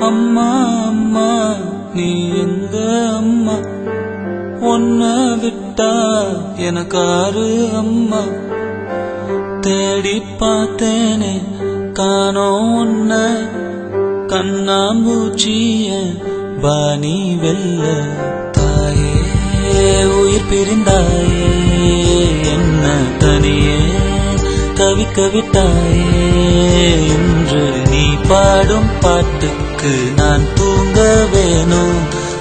அம்மா அம்மா நீ எங்க அம்மா, உன்னை விட்டா எனக்காரு அம்மா. தேடி பார்த்தேனே காணோம் உன்ன, கண்ணாம்பூச்சிய பாணி வெல்ல. தாயே உயிர் பிரிந்தாயே, என்ன தனியே தவிக்க விட்டாயே. இன்று நீ பாடும் பாட்டுக்கு நான் தூங்க வேணும்,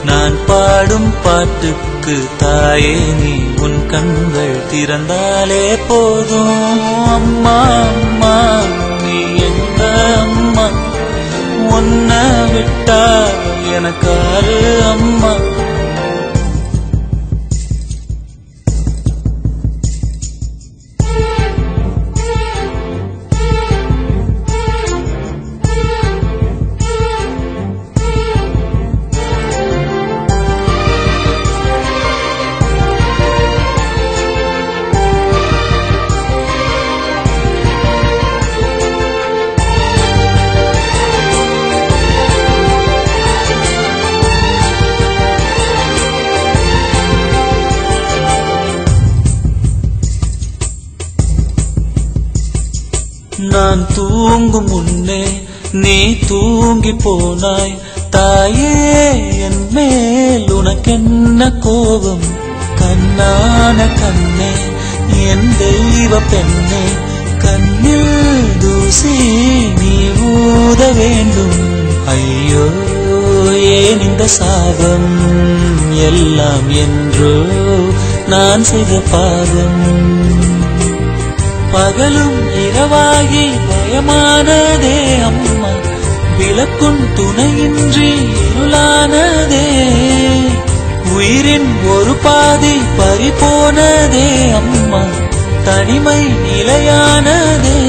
நான் பாடும் பாட்டுக்கு தாயே நீ உன் கண்கள் திறந்தாலே போதும். அம்மா அம்மா நீ எங்க அம்மா, உன்னை விட்டா எனக்காரு அம்மா. நான் தூங்கும் முன்னே நீ தூங்கி போனாய். தாயே என் மேல் உனக்கென்ன கோபம், கண்ணான கண்ணே என் தெய்வ பெண்ணே. கண்ணில் தூசி நீ ஊத வேண்டும். ஐயோ ஏன் இந்த சாபம், எல்லாம் என்றோ நான் செய்த பாவம். பகலும் இரவாகி பயமானதே அம்மா, விளக்கும் துணையின்றி இருளானதே. உயிரின் ஒரு பாதி பறிபோனதே அம்மா, தனிமை நிலையானதே.